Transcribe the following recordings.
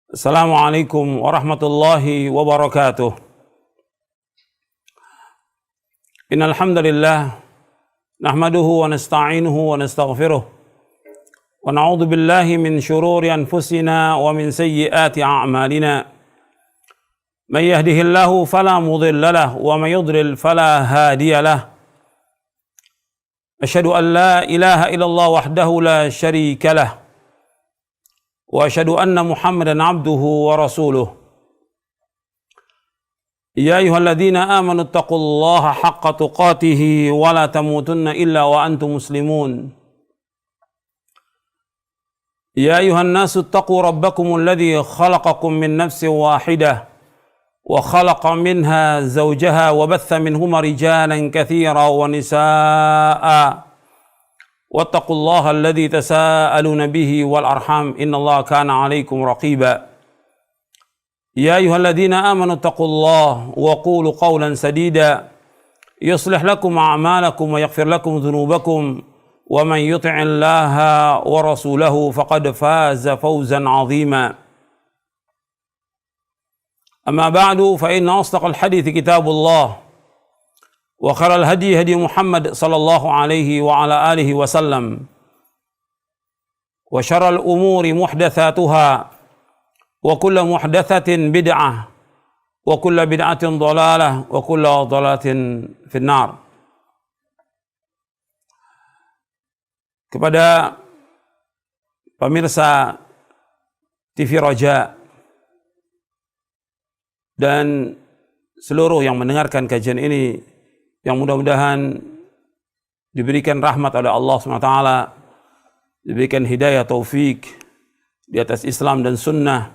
Assalamualaikum warahmatullahi wabarakatuh. Innal hamdalillah nahmaduhu wa nasta'inuhu wa nastaghfiruh wa na'udzu billahi min shururi anfusina wa min sayyiati a'malina. Man yahdihillahu fala mudilla lahu wa man yudlil fala hadiya lahu. Asyhadu an la ilaha illallah wahdahu la syarika lahu. Wa asyhadu anna Muhammadan abduhu wa rasuluh. Ya ayyuhalladzina amanu taqullaha haqqa tuqatih wa la tamutunna illa wa antum muslimun. Ya ayyuhan nasu taqu rabbakumul ladzi khalaqakum min nafsin wahidah wa khalaqa minha zawjaha wa batha minhuma rijalan katsiran wa nisaa'a. واتقوا الله الذي تساءلون به والأرحام إن الله كان عليكم رقيبا يا أيها الذين آمنوا اتقوا الله وقولوا قولا سديدا يصلح لكم أعمالكم ويغفر لكم ذنوبكم ومن يطع الله ورسوله فقد فاز فوزا عظيما أما بعد فإن أصدق الحديث كتاب الله وخير الهدي هدي محمد صلى الله عليه وعلى آله وسلم وشر الأمور محدثاتها وكل محدثة بدعة وكل بدعة ضلالة وكل ضلالة في النار. Kepada pemirsa TV Raja dan seluruh yang mendengarkan kajian ini, yang mudah-mudahan diberikan rahmat oleh Allah SWT, diberikan hidayah taufik di atas Islam dan sunnah,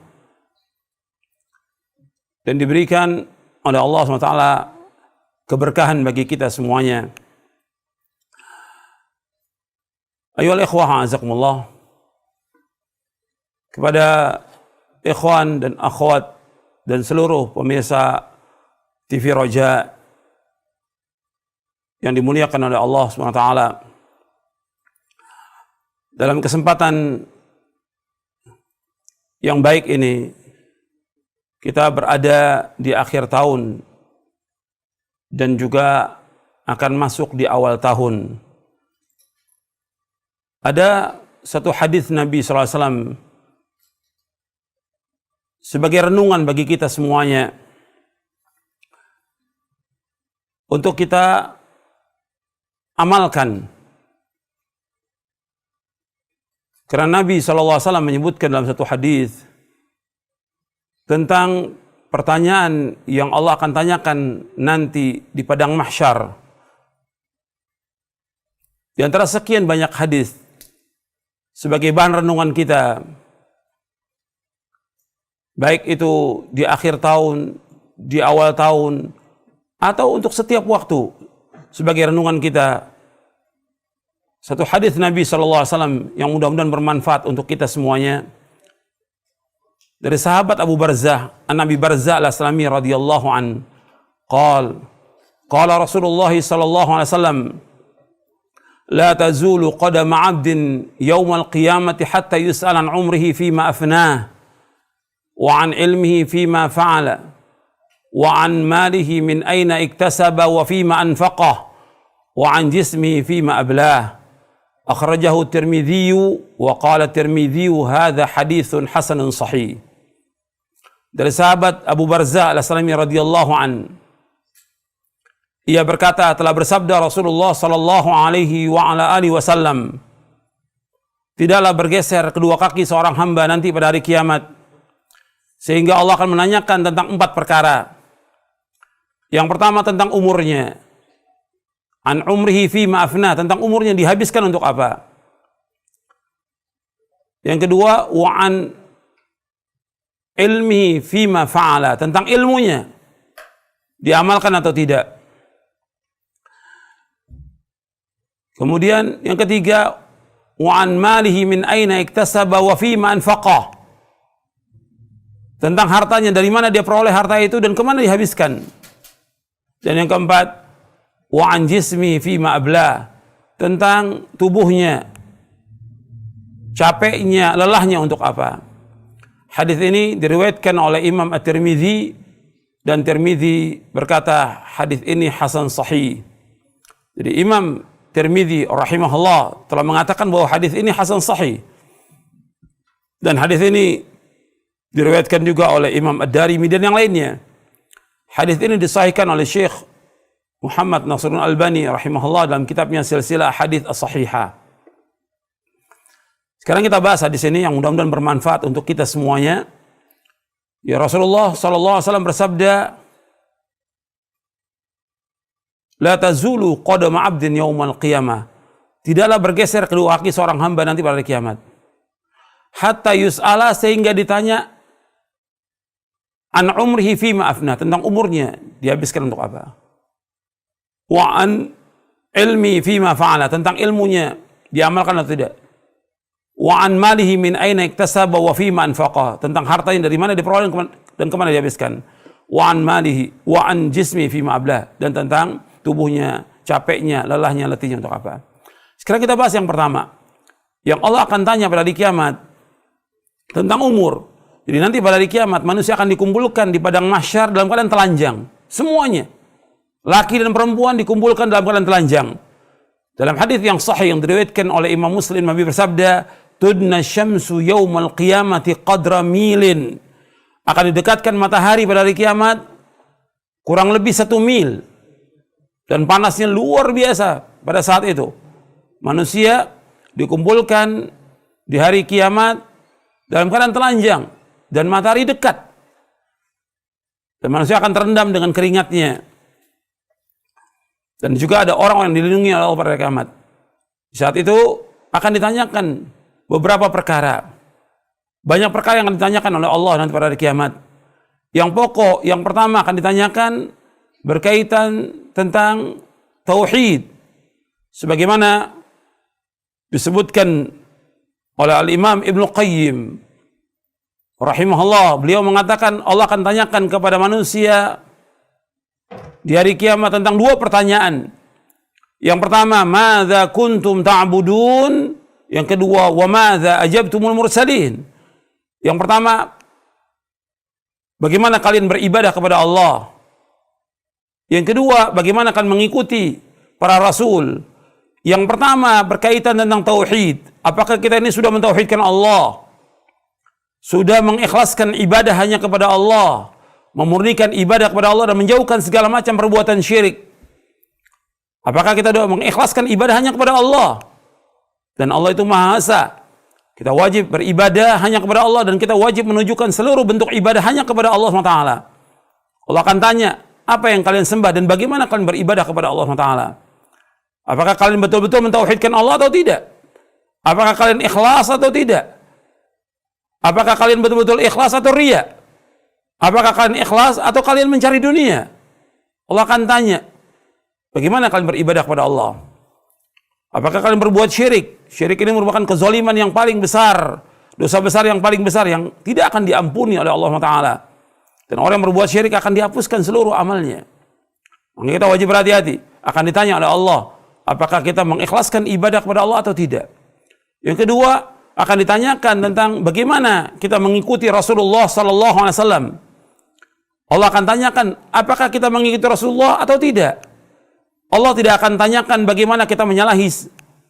dan diberikan oleh Allah SWT keberkahan bagi kita semuanya. Ayyuhal ikhwah a'azakumullah, kepada ikhwan dan akhwat dan seluruh pemirsa TV Raja yang dimuliakan oleh Allah SWT, dalam kesempatan yang baik ini kita berada di akhir tahun dan juga akan masuk di awal tahun. Ada satu hadis Nabi SAW sebagai renungan bagi kita semuanya untuk kita amalkan. Karena Nabi SAW menyebutkan dalam satu hadis tentang pertanyaan yang Allah akan tanyakan nanti di padang mahsyar. Di antara sekian banyak hadis sebagai bahan renungan kita, baik itu di akhir tahun, di awal tahun, atau untuk setiap waktu sebagai renungan kita, satu hadis Nabi SAW yang mudah-mudahan bermanfaat untuk kita semuanya, dari sahabat Abu Barzah, An-Nabi Barzah al-Aslami radhiyallahu an, qala Rasulullah sallallahu alaihi wasallam, la tazulu qadama 'abdin yawmal qiyamati hatta yus'al an umrihi fima afnah wa an ilmihi fima fa'ala wa an malihi min aina iktasaba wa fima anfaqah wa an jismihi fima ablah. Akhrajahu Tirmidzi wa qala Tirmidzi hadza haditsun hasanun sahih. Dari sahabat Abu Barzah al-Aslami radhiyallahu an, ia berkata, telah bersabda Rasulullah sallallahu alaihi wa ala alihi wasallam, tidaklah bergeser kedua kaki seorang hamba nanti pada hari kiamat sehingga Allah akan menanyakan tentang 4 perkara. Yang pertama tentang umurnya, an umrihi fima afna, tentang umurnya dihabiskan untuk apa. Yang kedua, wa an ilmihi fima fa'ala, tentang ilmunya diamalkan atau tidak. Kemudian yang ketiga, wa an malihi min aina iktasaba wa fima anfaqah, tentang hartanya, dari mana dia peroleh harta itu dan kemana dihabiskan. Dan yang keempat, wa an jismi fima ablah, tentang tubuhnya, capeknya, lelahnya untuk apa. Hadis ini diriwayatkan oleh Imam At-Tirmidzi dan Tirmidzi berkata hadis ini hasan sahih. Jadi Imam Tirmidzi rahimahullah telah mengatakan bahwa hadis ini hasan sahih. Dan hadis ini diriwayatkan juga oleh Imam Ad-Darimi dan yang lainnya. Hadis ini disahihkan oleh Syekh Muhammad Nasiruddin Albani rahimahullah dalam kitabnya Silsilah Hadits As-Shahihah. Sekarang kita bahas hadis ini yang mudah-mudahan bermanfaat untuk kita semuanya. Ya, Rasulullah sallallahu alaihi wasallam bersabda, "La tazulu qadama 'abdin yaumal qiyamah." Tidaklah bergeser kedua kaki seorang hamba nanti pada hari kiamat. Hatta yus'ala, sehingga ditanya an umrihi fima afna, tentang umurnya dihabiskan untuk apa. Wa an ilmi fima fa'ala, tentang ilmunya diamalkan atau tidak. Wa an malihi min aina iktasaba wa fima anfaqa, tentang hartanya dari mana diperoleh dan kemana dihabiskan. Wa an malihi wa an jismi fima ablah, dan tentang tubuhnya, capeknya, lelahnya, letihnya untuk apa. Sekarang kita bahas yang pertama, yang Allah akan tanya pada hari kiamat tentang umur. Jadi nanti pada hari kiamat manusia akan dikumpulkan di padang mahsyar dalam keadaan telanjang, semuanya, laki dan perempuan dikumpulkan dalam keadaan telanjang. Dalam hadis yang sahih yang diriwayatkan oleh Imam Muslim, Nabi bersabda, "Tudna syamsu yaumal qiyamati qadra milin." Akan didekatkan matahari pada hari kiamat kurang lebih 1 mil. Dan panasnya luar biasa pada saat itu. Manusia dikumpulkan di hari kiamat dalam keadaan telanjang dan matahari dekat. Dan manusia akan terendam dengan keringatnya. Dan juga ada orang yang dilindungi oleh Allah pada hari kiamat. Di saat itu akan ditanyakan beberapa perkara. Banyak perkara yang akan ditanyakan oleh Allah nanti pada hari kiamat. Yang pokok, yang pertama akan ditanyakan berkaitan tentang tauhid. Sebagaimana disebutkan oleh Al-Imam Ibnu Qayyim rahimahullah, beliau mengatakan Allah akan tanyakan kepada manusia di hari kiamat tentang 2 pertanyaan. Yang pertama, madza kuntum ta'budun? Yang kedua, wa madza ajabtumul mursalin? Yang pertama, bagaimana kalian beribadah kepada Allah? Yang kedua, bagaimana kalian mengikuti para rasul? Yang pertama berkaitan tentang tauhid. Apakah kita ini sudah mentauhidkan Allah? Sudah mengikhlaskan ibadah hanya kepada Allah, memurnikan ibadah kepada Allah dan menjauhkan segala macam perbuatan syirik. Apakah kita sudah mengikhlaskan ibadah hanya kepada Allah? Dan Allah itu Maha Esa. Kita wajib beribadah hanya kepada Allah dan kita wajib menunjukkan seluruh bentuk ibadah hanya kepada Allah SWT. Allah akan tanya, apa yang kalian sembah dan bagaimana kalian beribadah kepada Allah SWT? Apakah kalian betul-betul mentauhidkan Allah atau tidak? Apakah kalian ikhlas atau tidak? Apakah kalian betul-betul ikhlas atau riya? Apakah kalian ikhlas atau kalian mencari dunia? Allah akan tanya, bagaimana kalian beribadah kepada Allah? Apakah kalian berbuat syirik? Syirik ini merupakan kezaliman yang paling besar, dosa besar yang paling besar yang tidak akan diampuni oleh Allah Taala. Dan orang yang berbuat syirik akan dihapuskan seluruh amalnya. Maka kita wajib berhati-hati. Akan ditanya oleh Allah, apakah kita mengikhlaskan ibadah kepada Allah atau tidak? Yang kedua, akan ditanyakan tentang bagaimana kita mengikuti Rasulullah sallallahu alaihi wasallam. Allah akan tanyakan, apakah kita mengikuti Rasulullah atau tidak? Allah tidak akan tanyakan bagaimana kita menyalahi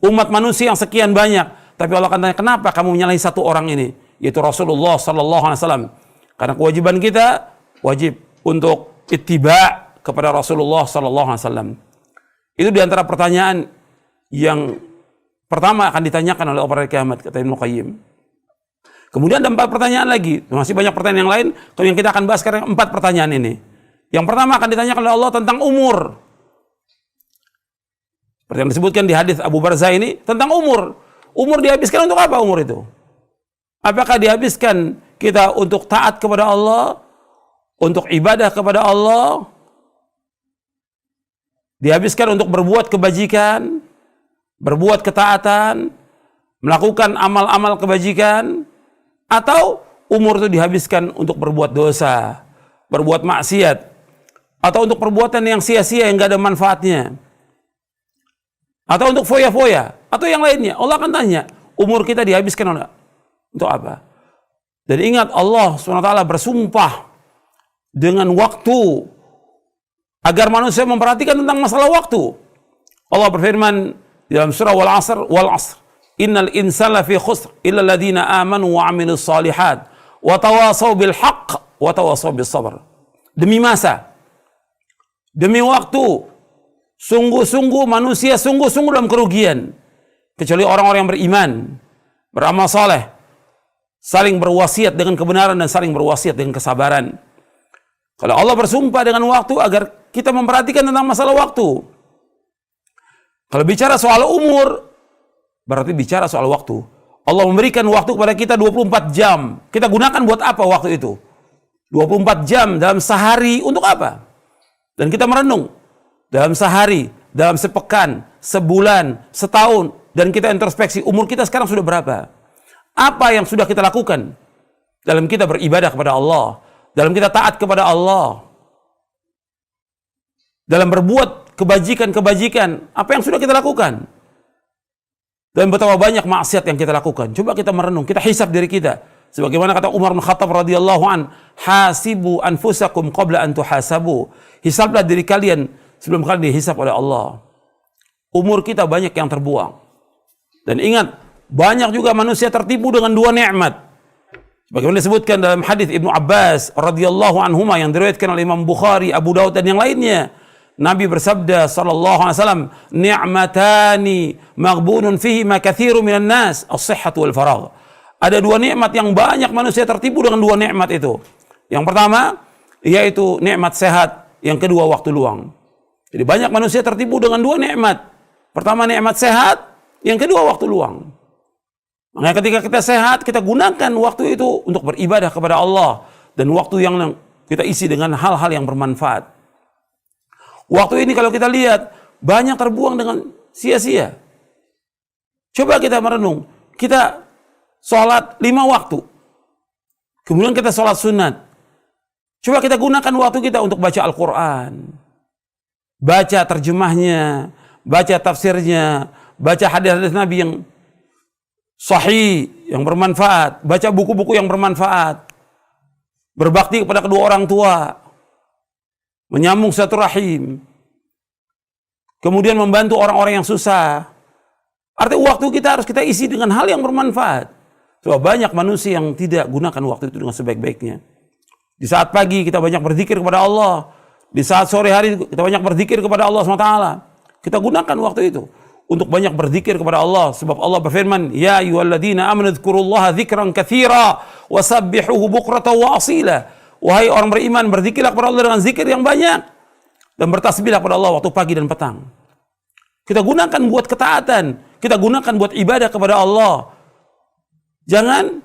umat manusia yang sekian banyak, tapi Allah akan tanya, kenapa kamu menyalahi satu orang ini, yaitu Rasulullah sallallahu alaihi wasallam? Karena kewajiban kita wajib untuk ittiba kepada Rasulullah sallallahu alaihi wasallam. Itu diantara pertanyaan yang pertama akan ditanyakan oleh pada kiamat, kata Ibnu Qayyim. Kemudian ada 4 pertanyaan lagi, masih banyak pertanyaan yang lain. Kalau yang kita akan bahas sekarang 4 pertanyaan ini. Yang pertama akan ditanyakan oleh Allah tentang umur. Seperti yang disebutkan di hadis Abu Barzah ini tentang umur. Umur dihabiskan untuk apa umur itu? Apakah dihabiskan kita untuk taat kepada Allah, untuk ibadah kepada Allah, dihabiskan untuk berbuat kebajikan, berbuat ketaatan, melakukan amal-amal kebajikan, atau umur itu dihabiskan untuk berbuat dosa, berbuat maksiat, atau untuk perbuatan yang sia-sia yang gak ada manfaatnya, atau untuk foya-foya, atau yang lainnya. Allah akan tanya, umur kita dihabiskan untuk apa? Dan ingat, Allah SWT bersumpah dengan waktu agar manusia memperhatikan tentang masalah waktu. Allah berfirman dalam surah wal asr, innal insana fi khusr illa alladziina amanu wa 'amilus shalihat wa tawasaw bil haqq wa tawasaw bis sabr. Demi masa, demi waktu, sungguh-sungguh manusia sungguh-sungguh dalam kerugian, kecuali orang-orang yang beriman, beramal saleh, saling berwasiat dengan kebenaran dan saling berwasiat dengan kesabaran. Kalau Allah bersumpah dengan waktu agar kita memperhatikan tentang masalah waktu. Kalau bicara soal umur, berarti bicara soal waktu. Allah memberikan waktu kepada kita 24 jam. Kita gunakan buat apa waktu itu? 24 jam dalam sehari untuk apa? Dan kita merenung dalam sehari, dalam sepekan, sebulan, setahun, dan kita introspeksi umur kita sekarang sudah berapa? Apa yang sudah kita lakukan dalam kita beribadah kepada Allah, dalam kita taat kepada Allah, dalam berbuat kebajikan-kebajikan, apa yang sudah kita lakukan? Dan betapa banyak maksiat yang kita lakukan. Coba kita merenung, kita hisab diri kita. Sebagaimana kata Umar bin Khattab radhiyallahu an, hasibu anfusakum qabla an tuhasabu. Hisablah diri kalian sebelum kalian dihisab oleh Allah. Umur kita banyak yang terbuang. Dan ingat, banyak juga manusia tertipu dengan dua nikmat. Sebagaimana disebutkan dalam hadis Ibnu Abbas radhiyallahu anhuma yang diriwayatkan oleh Imam Bukhari, Abu Daud dan yang lainnya. Nabi bersabda sallallahu alaihi wasallam, ni'matani maghbunun fihi ma katsirun minan nas, as-sihhatu wal faragh. Ada dua nikmat yang banyak manusia tertipu dengan dua nikmat itu. Yang pertama yaitu nikmat sehat, yang kedua waktu luang. Jadi banyak manusia tertipu dengan dua nikmat. Pertama nikmat sehat, yang kedua waktu luang. Makanya ketika kita sehat, kita gunakan waktu itu untuk beribadah kepada Allah, dan waktu yang kita isi dengan hal-hal yang bermanfaat. Waktu ini kalau kita lihat banyak terbuang dengan sia-sia. Coba kita merenung, kita sholat 5 waktu, kemudian kita sholat sunat. Coba kita gunakan waktu kita untuk baca Al-Quran, baca terjemahnya, baca tafsirnya, baca hadis-hadis Nabi yang sahih, yang bermanfaat, baca buku-buku yang bermanfaat, berbakti kepada kedua orang tua, menyambung silaturahim, kemudian membantu orang-orang yang susah. Artinya waktu kita harus kita isi dengan hal yang bermanfaat. Sebab banyak manusia yang tidak gunakan waktu itu dengan sebaik-baiknya. Di saat pagi kita banyak berzikir kepada Allah, di saat sore hari kita banyak berzikir kepada Allah SWT. Kita gunakan waktu itu untuk banyak berzikir kepada Allah, sebab Allah berfirman, ya ayyuhalladzina amanu dzkurullaha dzikran katsira wasabbihuhu bukratan wa asila. Wahai orang beriman, berzikirlah kepada Allah dengan zikir yang banyak dan bertasbihlah kepada Allah waktu pagi dan petang. Kita gunakan buat ketaatan, kita gunakan buat ibadah kepada Allah. Jangan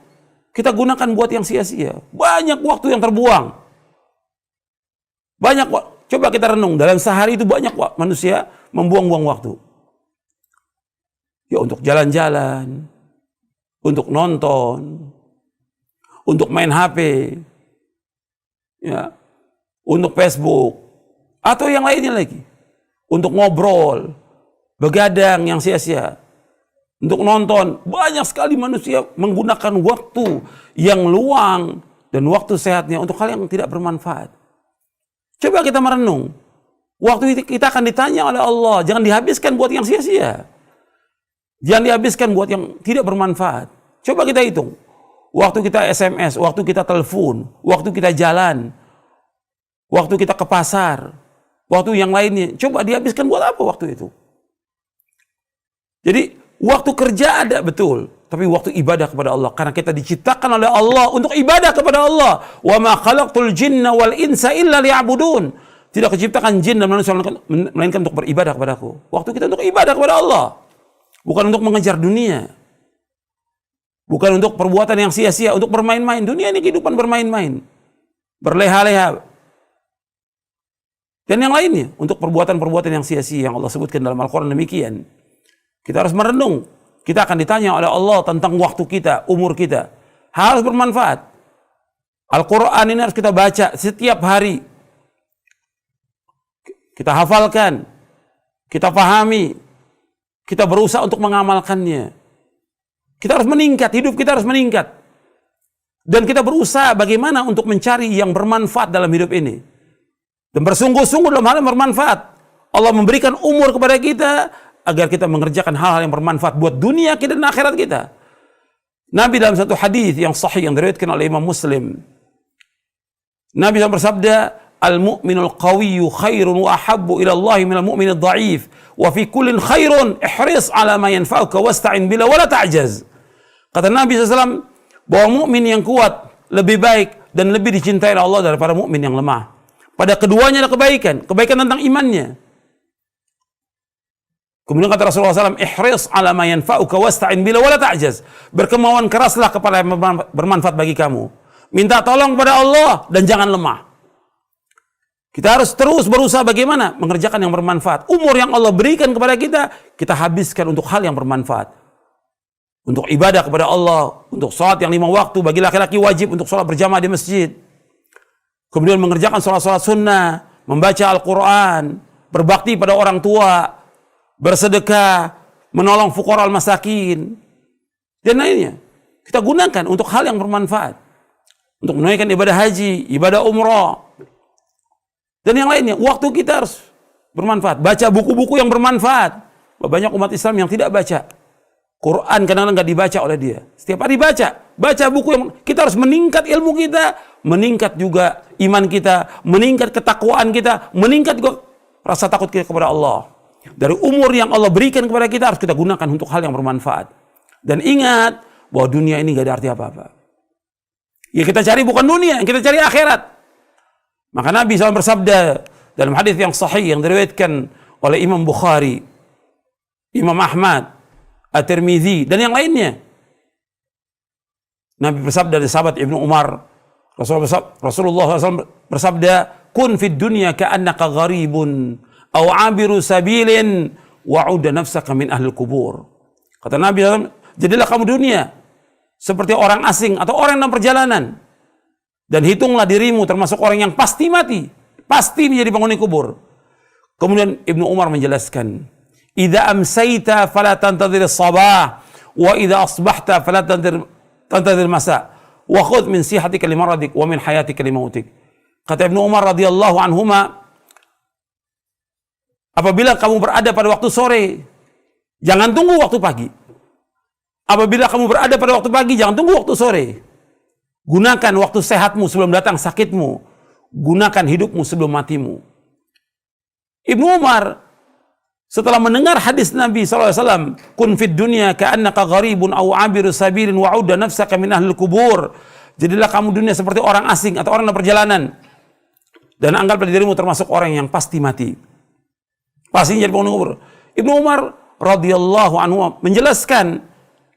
kita gunakan buat yang sia-sia. Banyak waktu yang terbuang. Coba kita renung, dalam sehari itu banyak manusia membuang-buang waktu. Ya untuk jalan-jalan, untuk nonton, untuk main HP, ya, untuk Facebook, atau yang lainnya lagi. Untuk ngobrol, begadang yang sia-sia. Untuk nonton, banyak sekali manusia menggunakan waktu yang luang dan waktu sehatnya untuk hal yang tidak bermanfaat. Coba kita merenung, waktu itu kita akan ditanya oleh Allah, jangan dihabiskan buat yang sia-sia. Jangan dihabiskan buat yang tidak bermanfaat. Coba kita hitung, waktu kita SMS, waktu kita telepon, waktu kita jalan, waktu kita ke pasar, waktu yang lainnya, coba dihabiskan buat apa waktu itu? Jadi waktu kerja ada betul, tapi waktu ibadah kepada Allah, karena kita diciptakan oleh Allah untuk ibadah kepada Allah. Wa ma khalaqtul jinna wal insa illa liya'budun. Tidak diciptakan jin dan manusia melainkan untuk beribadah kepadaku. Waktu kita untuk ibadah kepada Allah, bukan untuk mengejar dunia, bukan untuk perbuatan yang sia-sia, untuk bermain-main. Dunia ini kehidupan bermain-main, berleha-leha, dan yang lainnya, untuk perbuatan-perbuatan yang sia-sia yang Allah sebutkan dalam Al-Quran demikian. Kita harus merenung. Kita akan ditanya oleh Allah tentang waktu kita, umur kita. Harus bermanfaat. Al-Quran ini harus kita baca setiap hari. Kita hafalkan. Kita pahami. Kita berusaha untuk mengamalkannya. Kita harus meningkat. Hidup kita harus meningkat. Dan kita berusaha bagaimana untuk mencari yang bermanfaat dalam hidup ini. Dan bersungguh-sungguh dalam hal yang bermanfaat. Allah memberikan umur kepada kita agar kita mengerjakan hal-hal yang bermanfaat buat dunia kita dan akhirat kita. Nabi dalam satu hadis yang sahih yang diriwayatkan oleh Imam Muslim, Nabi SAW bersabda, "Al-mu'minul qawiyyu khairun wa ahabbu ila Allah minal mu'minid dha'if, wa fi kullin khairun ihris ala ma yanfa'uka wasta'in bila wala ta'jaz." Kata Nabi SAW bahwa mukmin yang kuat lebih baik dan lebih dicintai oleh Allah daripada mukmin yang lemah. Pada keduanya ada kebaikan tentang imannya. Kemudian kata Rasulullah SAW, ihris ala ma yanfa'uka wasta'in bila wala ta'jaz. Berkemauan keraslah kepada yang bermanfaat bagi kamu. Minta tolong kepada Allah dan jangan lemah. Kita harus terus berusaha bagaimana mengerjakan yang bermanfaat. Umur yang Allah berikan kepada kita, kita habiskan untuk hal yang bermanfaat. Untuk ibadah kepada Allah, untuk sholat yang 5 waktu, bagi laki-laki wajib untuk sholat berjamaah di masjid. Kemudian mengerjakan sholat-sholat sunnah, membaca Al-Quran, berbakti pada orang tua, bersedekah, menolong fuqara al-masakin, dan lainnya. Kita gunakan untuk hal yang bermanfaat. Untuk menunaikan ibadah haji, ibadah umrah, dan yang lainnya. Waktu kita harus bermanfaat. Baca buku-buku yang bermanfaat. Banyak umat Islam yang tidak baca. Quran kadang-kadang nggak dibaca oleh dia. Setiap hari baca buku yang kita harus meningkat ilmu kita, meningkat juga iman kita, meningkat ketakwaan kita, meningkat juga rasa takut kita kepada Allah. Dari umur yang Allah berikan kepada kita harus kita gunakan untuk hal yang bermanfaat. Dan ingat bahwa dunia ini nggak ada arti apa-apa. Ya kita cari bukan dunia, yang kita cari akhirat. Maka Nabi SAW bersabda dalam hadis yang sahih yang diriwayatkan oleh Imam Bukhari, Imam Ahmad, At-Tirmidzi dan yang lainnya. Nabi bersabda dari sahabat Ibnu Umar, Rasulullah SAW bersabda, "Kun fid dunya ka'annaka gharibun aw 'abiru sabilin wa'udda nafsaka min ahli kubur." Kata Nabi SAW, jadilah kamu dunia seperti orang asing atau orang dalam perjalanan, dan hitunglah dirimu termasuk orang yang pasti mati, pasti menjadi penghuni kubur. Kemudian Ibnu Umar menjelaskan, "Idza amsayta fala tantadhir as-sabah wa idza asbahta fala tantadhir masa wa khudh min sihatika li maradik wa min hayatika li mautik." Kata Ibnu Umar radhiyallahu anhuma, apabila kamu berada pada waktu sore, jangan tunggu waktu pagi. Apabila kamu berada pada waktu pagi, jangan tunggu waktu sore. Gunakan waktu sehatmu sebelum datang sakitmu. Gunakan hidupmu sebelum matimu. Ibnu Umar setelah mendengar hadis Nabi SAW, "Kun fid dunya ka'annaka gharibun aw 'abiru sabilin wa'udda nafsaka min ahlil kubur." Jadilah kamu dunia seperti orang asing atau orang dalam perjalanan, dan anggaplah dirimu termasuk orang yang pasti mati. Pasti jadi penghuni kubur. Ibnu Umar radhiyallahu anhu menjelaskan,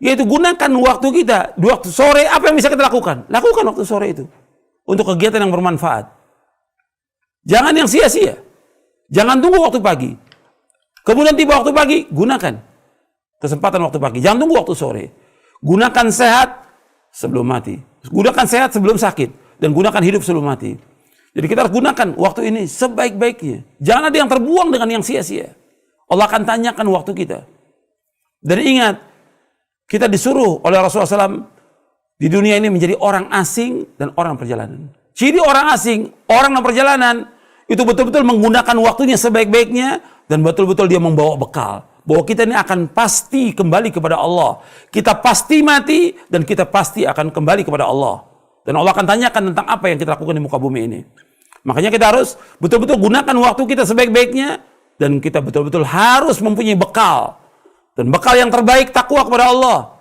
yaitu gunakan waktu kita di waktu sore. Apa yang bisa kita lakukan? Lakukan waktu sore itu untuk kegiatan yang bermanfaat. Jangan yang sia-sia. Jangan tunggu waktu pagi. Kemudian tiba waktu pagi, gunakan kesempatan waktu pagi. Jangan tunggu waktu sore. Gunakan sehat sebelum mati. Gunakan sehat sebelum sakit. Dan gunakan hidup sebelum mati. Jadi kita harus gunakan waktu ini sebaik-baiknya. Jangan ada yang terbuang dengan yang sia-sia. Allah akan tanyakan waktu kita. Dan ingat, kita disuruh oleh Rasulullah SAW di dunia ini menjadi orang asing dan orang perjalanan. Ciri orang asing, orang dalam perjalanan, itu betul-betul menggunakan waktunya sebaik-baiknya, dan betul-betul dia membawa bekal. Bahwa kita ini akan pasti kembali kepada Allah. Kita pasti mati, dan kita pasti akan kembali kepada Allah. Dan Allah akan tanyakan tentang apa yang kita lakukan di muka bumi ini. Makanya kita harus betul-betul gunakan waktu kita sebaik-baiknya, dan kita betul-betul harus mempunyai bekal. Dan bekal yang terbaik takwa kepada Allah.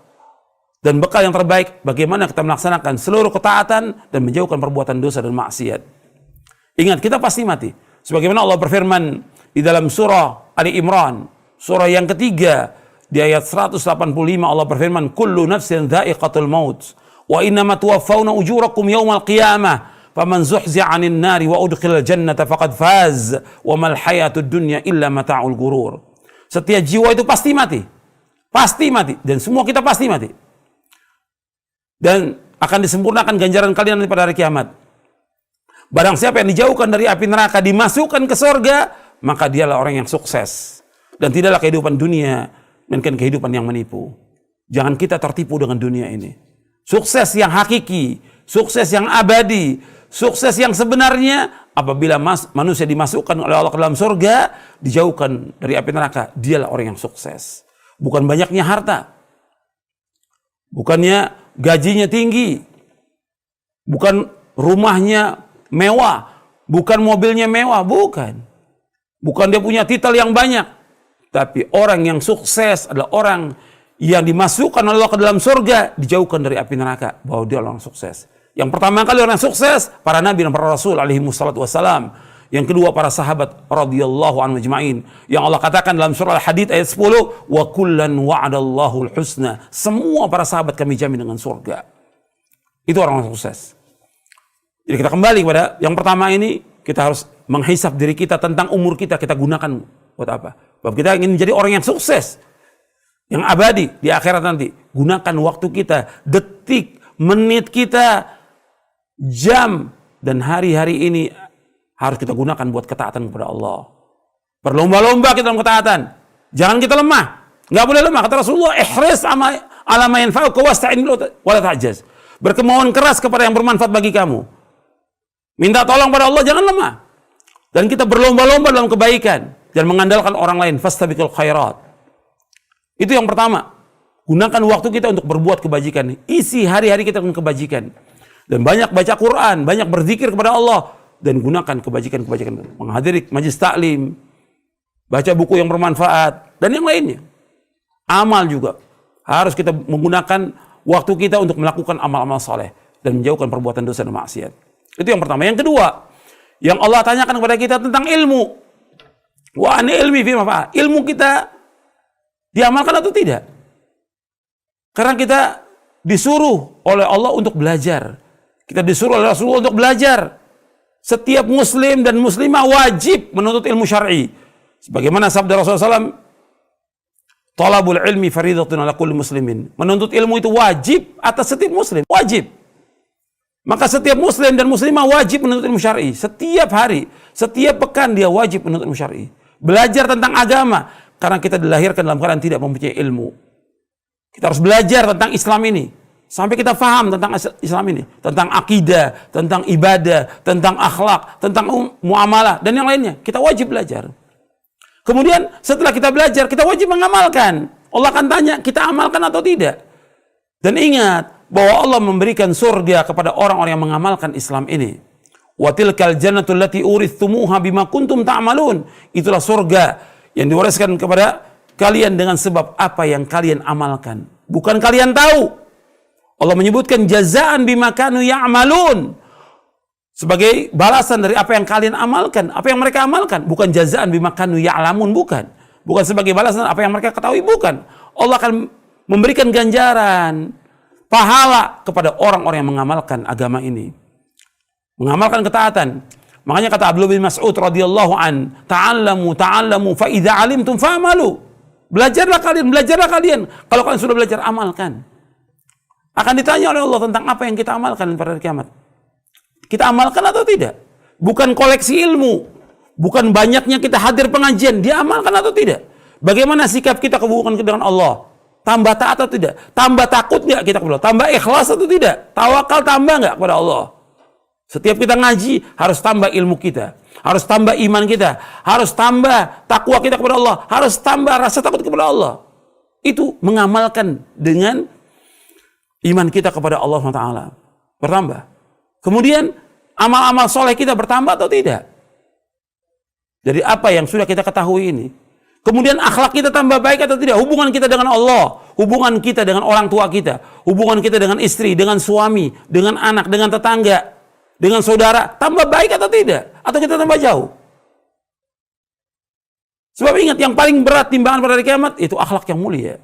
Dan bekal yang terbaik bagaimana kita melaksanakan seluruh ketaatan dan menjauhkan perbuatan dosa dan maksiat. Ingat, kita pasti mati. Sebagaimana Allah berfirman di dalam surah Ali Imran, surah yang ketiga, di ayat 185 Allah berfirman, "Kullu nafsin dha'iqatul maut, wa innama tuwaffawna ujurakum yawmal qiyamah, faman zuhzi'a 'anil nari wa udkhilal jannata faqad faz, wa mal hayatud dunya illa mata'ul ghurur." Setiap jiwa itu pasti mati. Pasti mati. Dan semua kita pasti mati. Dan akan disempurnakan ganjaran kalian nanti pada hari kiamat. Barang siapa yang dijauhkan dari api neraka, dimasukkan ke surga, maka dialah orang yang sukses. Dan tidaklah kehidupan dunia, melainkan kehidupan yang menipu. Jangan kita tertipu dengan dunia ini. Sukses yang hakiki, sukses yang abadi, sukses yang sebenarnya apabila manusia dimasukkan oleh Allah ke dalam surga, dijauhkan dari api neraka, dialah orang yang sukses. Bukan banyaknya harta, bukannya gajinya tinggi, bukan rumahnya mewah, bukan mobilnya mewah, bukan dia punya titel yang banyak, tapi orang yang sukses adalah orang yang dimasukkan oleh Allah ke dalam surga, dijauhkan dari api neraka, bahwa dia orang sukses. Yang pertama kali orang sukses, para nabi dan para rasul alaihi wassalatu wassalam. Yang kedua, para sahabat radhiyallahu anhum ajma'in. Yang Allah katakan dalam surah Al-Hadid ayat 10, wa kullan wa'adallahu al-husna. Semua para sahabat kami jamin dengan surga. Itu orang sukses. Jadi kita kembali kepada yang pertama ini, kita harus menghisap diri kita tentang umur kita gunakan buat apa? Sebab kita ingin menjadi orang yang sukses, yang abadi di akhirat nanti. Gunakan waktu kita, detik, menit kita, jam, dan hari-hari ini harus kita gunakan buat ketaatan kepada Allah. Berlomba-lomba kita dalam ketaatan. Jangan kita lemah. Nggak boleh lemah. Kata Rasulullah, ihris ala ma yanfa'uka wasta'in wa la ta'jaz. Berkemauan keras kepada yang bermanfaat bagi kamu. Minta tolong pada Allah, jangan lemah. Dan kita berlomba-lomba dalam kebaikan dan mengandalkan orang lain. Fastabiqul khairat. Itu yang pertama. Gunakan waktu kita untuk berbuat kebajikan. Isi hari-hari kita dengan kebajikan. Dan banyak baca Quran, banyak berzikir kepada Allah, dan gunakan kebajikan-kebajikan. Menghadiri majlis taklim, baca buku yang bermanfaat, dan yang lainnya. Amal juga. Harus kita menggunakan waktu kita untuk melakukan amal-amal saleh dan menjauhkan perbuatan dosa dan maksiat. Itu yang pertama. Yang kedua, yang Allah tanyakan kepada kita tentang ilmu. Wa ani ilmi fi mafa. Ilmu kita diamalkan atau tidak? Karena kita disuruh oleh Allah untuk belajar. Kita disuruh oleh Rasulullah untuk belajar. Setiap muslim dan muslimah wajib menuntut ilmu syar'i. Sebagaimana sabda Rasulullah SAW, talabul ilmi faridatun ala kulli muslimin. Menuntut ilmu itu wajib atas setiap muslim. Wajib. Maka setiap muslim dan muslimah wajib menuntut ilmu syar'i. Setiap hari, setiap pekan dia wajib menuntut ilmu syar'i. Belajar tentang agama. Karena kita dilahirkan dalam keadaan tidak mempunyai ilmu. Kita harus belajar tentang Islam ini. Sampai kita faham tentang Islam ini. Tentang akidah, tentang ibadah, tentang akhlak, tentang muamalah, dan yang lainnya. Kita wajib belajar. Kemudian setelah kita belajar, kita wajib mengamalkan. Allah akan tanya, kita amalkan atau tidak? Dan ingat, bahwa Allah memberikan surga kepada orang-orang yang mengamalkan Islam ini. Wa tilkal jannatul lati urithumuha bima kuntum ta'malun. Itulah surga yang diwariskan kepada kalian dengan sebab apa yang kalian amalkan. Bukan kalian tahu. Allah menyebutkan jazaan bima kanu ya'malun. Sebagai balasan dari apa yang kalian amalkan. Apa yang mereka amalkan. Bukan jazaan bima kanu ya'lamun. Bukan. Bukan sebagai balasan apa yang mereka ketahui. Bukan. Allah akan memberikan ganjaran, pahala kepada orang-orang yang mengamalkan agama ini. Mengamalkan ketaatan. Makanya kata Abdullah bin Mas'ud radhiyallahu an, ta'allamu fa idza 'alimtum fa'malu. Belajarlah kalian. Kalau kalian sudah belajar, amalkan. Akan ditanya oleh Allah tentang apa yang kita amalkan pada hari kiamat. Kita amalkan atau tidak? Bukan koleksi ilmu, bukan banyaknya kita hadir pengajian, dia amalkan atau tidak? Bagaimana sikap kita hubungan dengan Allah? Tambah taat atau tidak? Tambah takut nggak kita kepada Allah? Tambah ikhlas atau tidak? Tawakal tambah nggak kepada Allah? Setiap kita ngaji, harus tambah ilmu kita. Harus tambah iman kita. Harus tambah takwa kita kepada Allah. Harus tambah rasa takut kepada Allah. Itu mengamalkan dengan iman kita kepada Allah SWT. Bertambah. Kemudian, amal-amal soleh kita bertambah atau tidak? Dari apa yang sudah kita ketahui ini. Kemudian akhlak kita tambah baik atau tidak? Hubungan kita dengan Allah, hubungan kita dengan orang tua kita, hubungan kita dengan istri, dengan suami, dengan anak, dengan tetangga, dengan saudara, tambah baik atau tidak? Atau kita tambah jauh? Sebab ingat, yang paling berat timbangan pada hari kiamat itu akhlak yang mulia.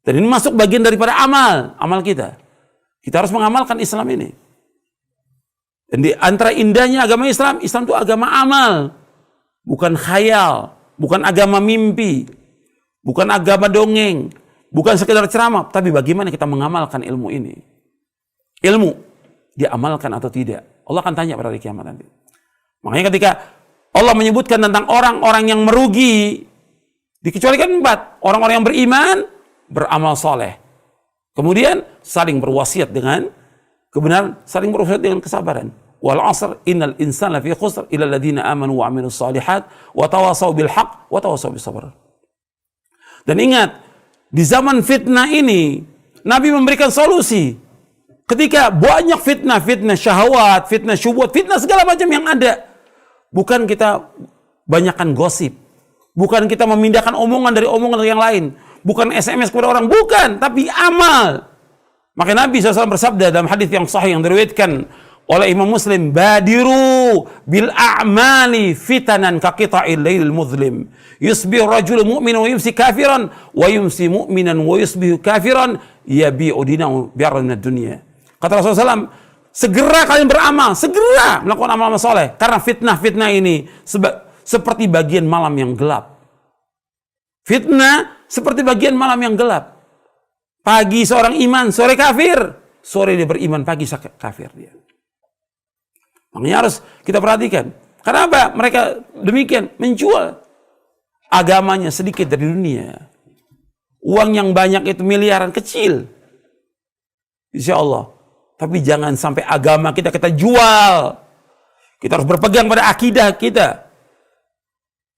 Dan ini masuk bagian daripada amal kita. Kita harus mengamalkan Islam ini. Dan di antara indahnya agama Islam itu agama amal, bukan khayal. Bukan agama mimpi, bukan agama dongeng, bukan sekedar ceramah, tapi bagaimana kita mengamalkan ilmu ini. Ilmu, diamalkan atau tidak? Allah akan tanya pada hari kiamat nanti. Makanya ketika Allah menyebutkan tentang orang-orang yang merugi, dikecualikan 4. Orang-orang yang beriman, beramal soleh. Kemudian saling berwasiat dengan Kebenaran saling berusaha dengan kesabaran. Wal 'asr innal insana lafi khusr illa alladziina aamanu wa 'amilus shalihat wa tawasaw bil haqq wa tawasaw bis sabr. Dan ingat, di zaman fitnah ini Nabi memberikan solusi. Ketika banyak fitnah syahwat, fitnah syubhat, fitnah segala macam yang ada, bukan kita banyakkan gosip, bukan kita memindahkan omongan dari omongan yang lain, bukan SMS kepada orang, bukan, tapi amal. Maka Nabi SAW bersabda dalam hadis yang sahih yang diriwayatkan oleh Imam Muslim, badiru bil a'mali fitanan ka qita'il lailil muzlim yusbihu rajulun mu'minan wa yumsi kafiran wa yumsi mu'minan wa yusbihu kafiran yabi'u dinahu bi'ardin minad dunya. Kata Rasulullah SAW, segera kalian beramal, segera melakukan amal soleh, karena fitnah ini seperti bagian malam yang gelap. Fitnah seperti bagian malam yang gelap. Pagi seorang iman, sore kafir. Sore dia beriman, pagi kafir dia. Makanya harus kita perhatikan. Kenapa mereka demikian? Menjual agamanya sedikit dari dunia. Uang yang banyak itu miliaran kecil. Insya Allah. Tapi jangan sampai agama kita jual. Kita harus berpegang pada akidah kita.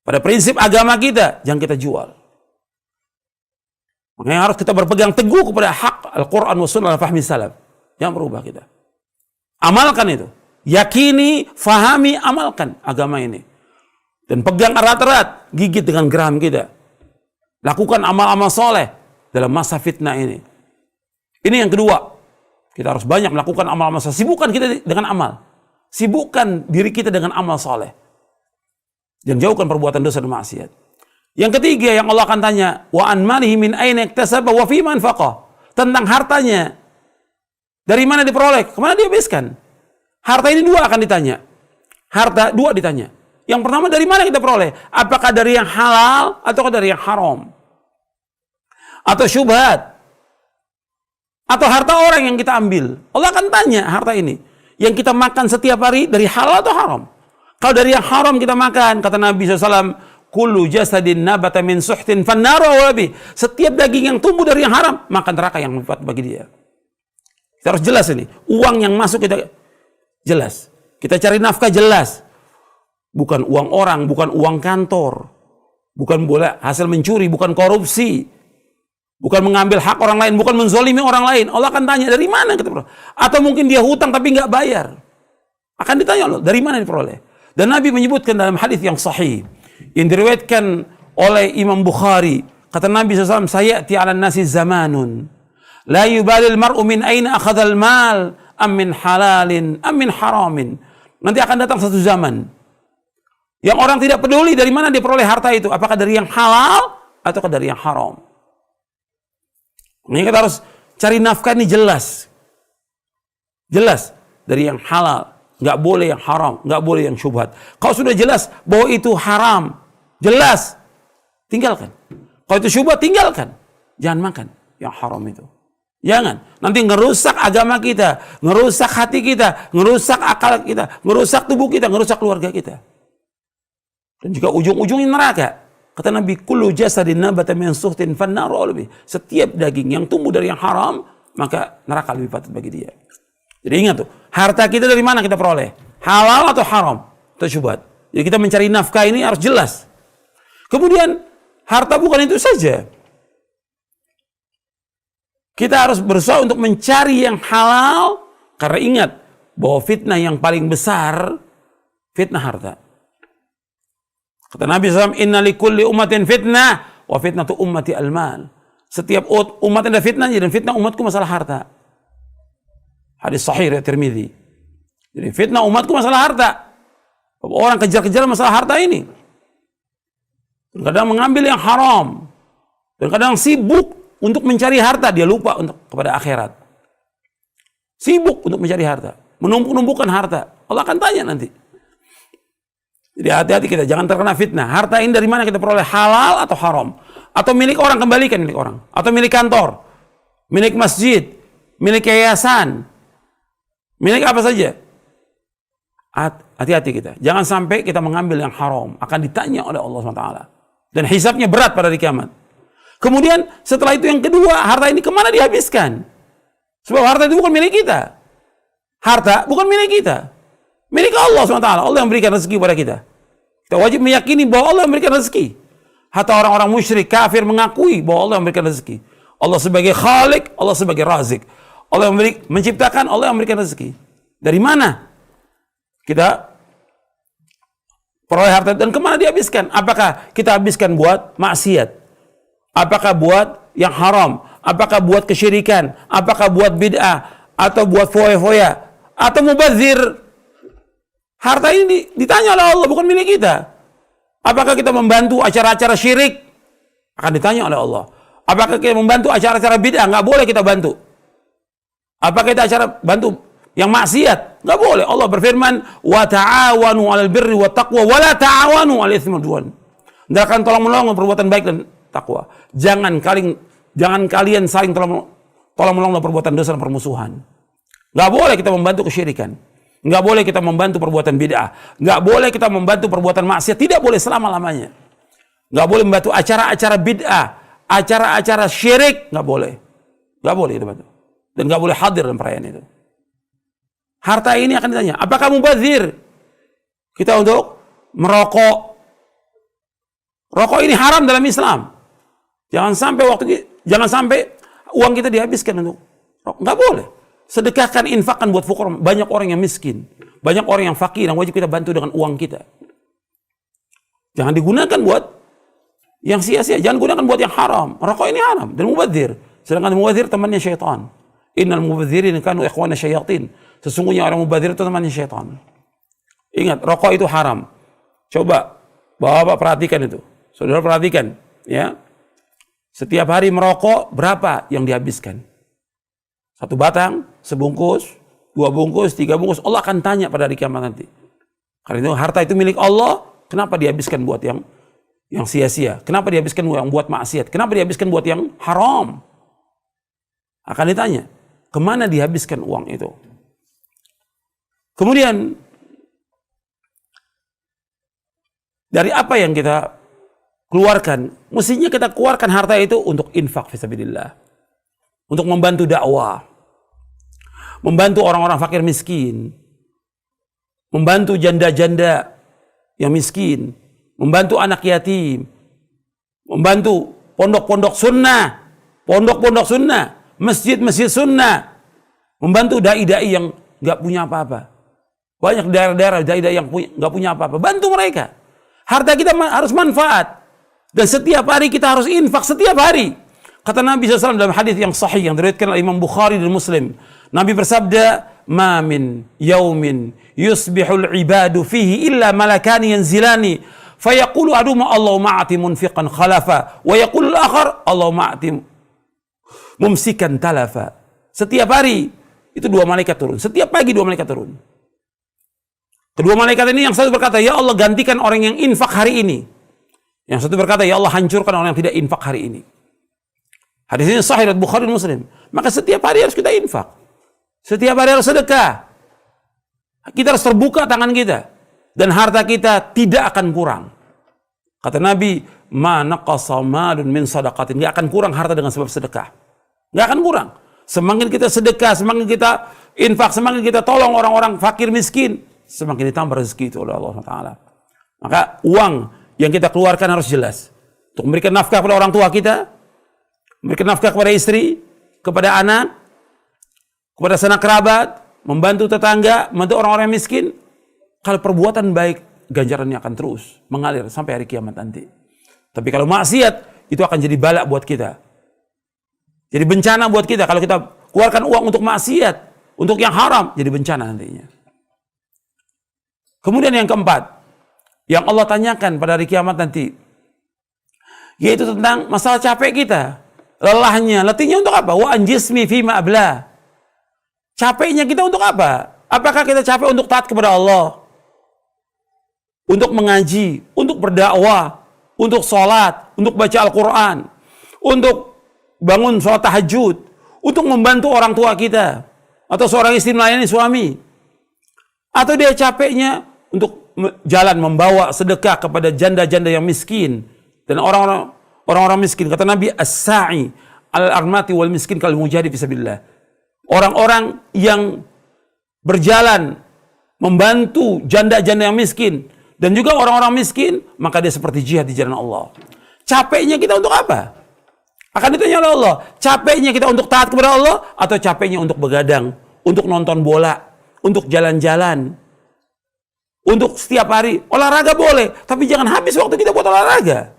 Pada prinsip agama kita. Jangan kita jual. Makanya harus kita berpegang teguh kepada hak Al-Quran wa sunnah al-fahmi salaf. Jangan berubah kita. Amalkan itu. Yakini, fahami, amalkan agama ini. Dan pegang erat-erat, gigit dengan geram kita. Lakukan amal-amal soleh dalam masa fitnah ini. Ini yang kedua. Kita harus banyak melakukan amal-amal soleh. Sibukkan kita dengan amal. Sibukkan diri kita dengan amal soleh. Dan jauhkan perbuatan dosa dan maksiat. Yang ketiga yang Allah akan tanya, wa an malihi min aina iktasaba wa fi ma anfaqa. Tentang hartanya. Dari mana diperoleh? Kemana dia habiskan? Harta ini dua akan ditanya. Harta dua ditanya. Yang pertama, dari mana kita peroleh? Apakah dari yang halal atau dari yang haram? Atau syubhat? Atau harta orang yang kita ambil? Allah akan tanya harta ini. Yang kita makan setiap hari dari halal atau haram? Kalau dari yang haram kita makan, kata Nabi SAW, kullu jasadin nabata min suhtin fannaru awlabi. Setiap daging yang tumbuh dari yang haram, maka neraka yang membuat bagi dia. Kita harus jelas ini. Uang yang masuk kita jelas. Kita cari nafkah jelas. Bukan uang orang, bukan uang kantor. Bukan boleh hasil mencuri, bukan korupsi. Bukan mengambil hak orang lain, bukan menzolimi orang lain. Allah akan tanya, dari mana kita peroleh? Atau mungkin dia hutang tapi nggak bayar. Akan ditanya Allah, dari mana diperoleh? Dan Nabi menyebutkan dalam hadis yang sahih, yang diriwayatkan oleh Imam Bukhari. Kata Nabi SAW, sayati ala nasi zamanun. La yubalil mar'u min aina akhadhal mal. Amin halalin, amin haramin. Nanti akan datang satu zaman yang orang tidak peduli dari mana dia peroleh harta itu, apakah dari yang halal atau dari yang haram. Ini kita harus cari nafkah ini jelas dari yang halal, nggak boleh yang haram, nggak boleh yang syubhat. Kalau sudah jelas bahwa itu haram, jelas, tinggalkan. Kalau itu syubhat, tinggalkan. Jangan makan yang haram itu. Jangan, nanti ngerusak agama kita, ngerusak hati kita, ngerusak akal kita, ngerusak tubuh kita, ngerusak keluarga kita. Dan juga ujung-ujungnya neraka. Kata Nabi, kullu jasadin nabata min suhtin fannaru awlabi. Setiap daging yang tumbuh dari yang haram, maka neraka lebih patut bagi dia. Jadi ingat tuh, harta kita dari mana kita peroleh? Halal atau haram? Atau syubhat? Jadi kita mencari nafkah ini harus jelas. Kemudian, harta bukan itu saja. Kita harus berusaha untuk mencari yang halal, karena ingat bahwa fitnah yang paling besar, fitnah harta. Kata Nabi SAW, inna likulli ummatin fitnah, wa fitnatu ummati al-mal. Setiap umat ada fitnahnya, dan fitnah umatku masalah harta. Hadis sahih riwayat Tirmidzi. Jadi fitnah umatku masalah harta. Orang kejar-kejar masalah harta ini. Dan kadang mengambil yang haram. Dan kadang sibuk untuk mencari harta, dia lupa untuk kepada akhirat. Sibuk untuk mencari harta, menumpuk-numpukan harta. Allah akan tanya nanti. Jadi hati-hati kita, jangan terkena fitnah. Harta ini dari mana kita peroleh? Halal atau haram? Atau milik orang, kembalikan milik orang. Atau milik kantor, milik masjid, milik yayasan, milik apa saja. Hati-hati kita. Jangan sampai kita mengambil yang haram. Akan ditanya oleh Allah SWT. Dan hisabnya berat pada hari kiamat. Kemudian setelah itu yang kedua, harta ini kemana dihabiskan? Sebab harta itu bukan milik kita. Harta bukan milik kita. Milik Allah SWT. Allah yang berikan rezeki kepada kita. Kita wajib meyakini bahwa Allah yang memberikan rezeki. Hatta orang-orang musyrik kafir mengakui bahwa Allah yang memberikan rezeki. Allah sebagai Khalik, Allah sebagai Razik. Allah yang menciptakan, Allah yang memberikan rezeki. Dari mana kita peroleh harta dan kemana dihabiskan? Apakah kita habiskan buat maksiat? Apakah buat yang haram? Apakah buat kesyirikan? Apakah buat bid'ah? Atau buat foya-foya? Atau mubazir? Harta ini ditanya oleh Allah, bukan milik kita. Apakah kita membantu acara-acara syirik? Akan ditanya oleh Allah. Apakah kita membantu acara-acara bid'ah? Nggak boleh kita bantu. Apakah kita acara bantu yang maksiat? Nggak boleh. Allah berfirman, wa ta'awanu 'alal birri wat taqwa wa la ta'awanu 'alal itsmi wal 'udwan. Hendaklah tolong menolong perbuatan baik dan takwa. Jangan kalian saling tolong menolong perbuatan dosa dan permusuhan. Nggak boleh kita membantu kesyirikan. Nggak boleh kita membantu perbuatan bid'ah. Nggak boleh kita membantu perbuatan maksiat. Tidak boleh selama-lamanya. Nggak boleh membantu acara-acara bid'ah, acara-acara syirik. Nggak boleh. Nggak boleh kita bantu. Dan nggak boleh hadir dalam perayaan itu. Harta ini akan ditanya, apakah mubazir? Kita untuk merokok. Rokok ini haram dalam Islam. Jangan sampai uang kita dihabiskan untuk rokok. Nggak boleh. Sedekahkan, infakkan buat fukara. Banyak orang yang miskin, banyak orang yang fakir yang wajib kita bantu dengan uang kita. Jangan digunakan buat yang sia-sia, jangan gunakan buat yang haram. Rokok ini haram dan mubazir. Sedangkan mubazir temannya syaitan. Innal mubadzirin kanu ikhwana syayatin. Sesungguhnya orang mubazir itu temannya syaitan. Ingat, rokok itu haram. Coba Bapak perhatikan itu. Saudara perhatikan, ya. Setiap hari merokok berapa yang dihabiskan? 1 batang, sebungkus, 2 bungkus, 3 bungkus. Allah akan tanya pada hari kiamat nanti. Karena itu harta itu milik Allah, kenapa dihabiskan buat yang sia-sia? Kenapa dihabiskan buat maksiat? Kenapa dihabiskan buat yang haram? Akan ditanya, kemana dihabiskan uang itu? Kemudian, dari apa yang kita keluarkan? Mestinya kita keluarkan harta itu untuk infak fisabilillah. Untuk membantu dakwah, membantu orang-orang fakir miskin, membantu janda-janda yang miskin, membantu anak yatim, membantu pondok-pondok sunnah, masjid-masjid sunnah, membantu dai-dai yang nggak punya apa-apa. Banyak daerah-daerah dai-dai yang nggak punya apa-apa, bantu mereka. Harta kita harus manfaat, dan setiap hari kita harus infak setiap hari. Kata Nabi SAW dalam hadis yang sahih yang diriwayatkan oleh Imam Bukhari dan Muslim. Nabi bersabda, "Ma min yaumin yusbihul ibadu fihi illa malakani yanzilani fayaqulu aduma Allahumma a'ti munfiqan khalafa wa yaqulu al-akhar Allahumma a'ti mumsikan talafa." Setiap hari itu 2 malaikat turun. Setiap pagi 2 malaikat turun. Kedua malaikat ini yang satu berkata, "Ya Allah, gantikan orang yang infak hari ini." Yang satu berkata, "Ya Allah, hancurkan orang yang tidak infak hari ini." Hadis ini sahih riwayat Bukhari dan Muslim. Maka setiap hari harus kita infak. Setiap hari harus sedekah. Kita harus terbuka tangan kita. Dan harta kita tidak akan kurang. Kata Nabi, "Ma naqasa malun min sadaqatin." Nggak akan kurang harta dengan sebab sedekah. Nggak akan kurang. Semakin kita sedekah, semakin kita infak, semakin kita tolong orang-orang fakir miskin, semakin ditambah rezeki itu oleh Allah Taala. Maka uang yang kita keluarkan harus jelas. Untuk memberikan nafkah kepada orang tua kita, memberikan nafkah kepada istri, kepada anak, kepada sanak kerabat, membantu tetangga, membantu orang-orang miskin. Kalau perbuatan baik, ganjarannya akan terus mengalir sampai hari kiamat nanti. Tapi kalau maksiat, itu akan jadi balak buat kita. Jadi bencana buat kita. Kalau kita keluarkan uang untuk maksiat, untuk yang haram, jadi bencana nantinya. Kemudian yang keempat, yang Allah tanyakan pada hari kiamat nanti, yaitu tentang masalah capek kita. Lelahnya, letihnya untuk apa? Wa anjismi fima abla. Capeknya kita untuk apa? Apakah kita capek untuk taat kepada Allah? Untuk mengaji, untuk berdakwah, untuk sholat, untuk baca Al-Quran, untuk bangun sholat tahajud, untuk membantu orang tua kita, atau seorang istri melayani suami? Atau dia capeknya untuk jalan membawa sedekah kepada janda-janda yang miskin dan orang-orang miskin. Kata Nabi, as-sa'i al-armati wal miskin kal mujahid fi sabilillah. Orang-orang yang berjalan, membantu janda-janda yang miskin, dan juga orang-orang miskin, maka dia seperti jihad di jalan Allah. Capeknya kita untuk apa? Akan ditanya oleh Allah, capeknya kita untuk taat kepada Allah, atau capeknya untuk begadang, untuk nonton bola, untuk jalan-jalan, untuk setiap hari. Olahraga boleh, tapi jangan habis waktu kita buat olahraga.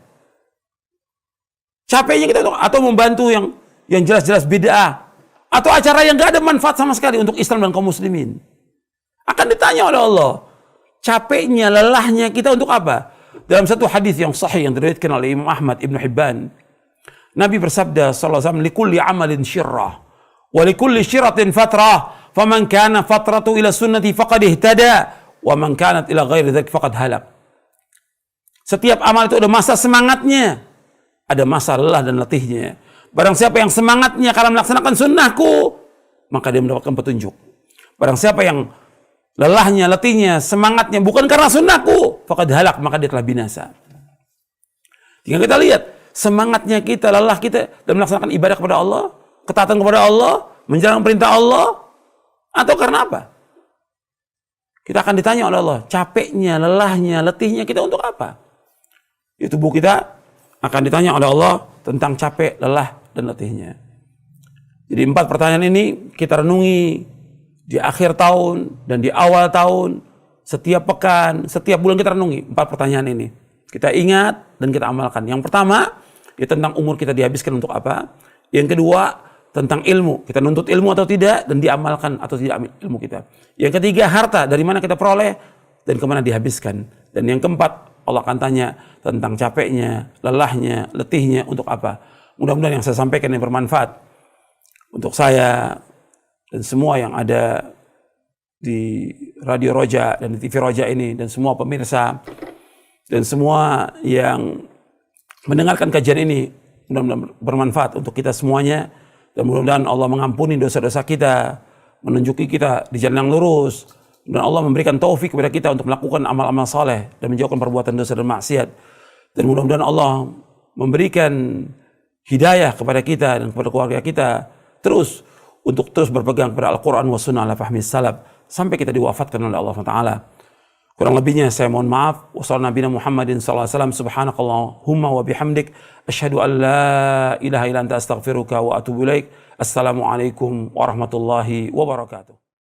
Capeknya kita untuk, atau membantu yang jelas-jelas bid'ah, atau acara yang gak ada manfaat sama sekali untuk Islam dan kaum muslimin. Akan ditanya oleh Allah, capeknya, lelahnya kita untuk apa? Dalam satu hadis yang sahih yang diriwayatkan oleh Imam Ahmad Ibn Hibban, Nabi bersabda sallallahu alaihi wasallam, "Likulli amalin syirrah, wa likulli syirratin fatrah, faman kana fatratu ila sunnati faqad ihtada, wa man kanat ila ghairi dzalik faqad halak." Setiap amal itu ada masa semangatnya, ada masa lelah dan letihnya. Barang siapa yang semangatnya karena melaksanakan sunnahku, maka dia mendapatkan petunjuk. Barang siapa yang lelahnya, letihnya, semangatnya bukan karena sunnahku, faqad halak, maka dia telah binasa. Tinggal kita lihat, semangatnya kita, lelah kita dalam melaksanakan ibadah kepada Allah, ketaatan kepada Allah, menjalankan perintah Allah, atau karena apa? Kita akan ditanya oleh Allah, capeknya, lelahnya, letihnya kita untuk apa? Di tubuh kita akan ditanya oleh Allah tentang capek, lelah, dan letihnya. Jadi 4 pertanyaan ini kita renungi di akhir tahun dan di awal tahun, setiap pekan, setiap bulan kita renungi 4 pertanyaan ini. Kita ingat dan kita amalkan. Yang pertama, ya tentang umur kita dihabiskan untuk apa? Yang kedua, tentang ilmu. Kita nuntut ilmu atau tidak, dan diamalkan atau tidak ilmu kita. Yang ketiga, harta. Dari mana kita peroleh dan kemana dihabiskan. Dan yang keempat, Allah akan tanya tentang capeknya, lelahnya, letihnya, untuk apa. Mudah-mudahan yang saya sampaikan yang bermanfaat untuk saya dan semua yang ada di Radio Roja dan di TV Roja ini, dan semua pemirsa dan semua yang mendengarkan kajian ini, mudah-mudahan bermanfaat untuk kita semuanya, dan mudah-mudahan Allah mengampuni dosa-dosa kita, menunjuki kita di jalan yang lurus, dan Allah memberikan taufik kepada kita untuk melakukan amal-amal saleh dan menjauhkan perbuatan dosa dan maksiat. Dan mudah-mudahan Allah memberikan hidayah kepada kita dan kepada keluarga kita untuk terus berpegang kepada Al-Quran wa sunnah ala fahmi salaf sampai kita diwafatkan oleh Allah Taala. Kurang lebihnya saya mohon maaf. Wassalamualaikum Muhammadin sallallahu alaihi wasallam. Subhanakallahumma wa bihamdik asyhadu an la ilaha illa anta astaghfiruka wa atubu ilaik. Assalamualaikum warahmatullahi wabarakatuh.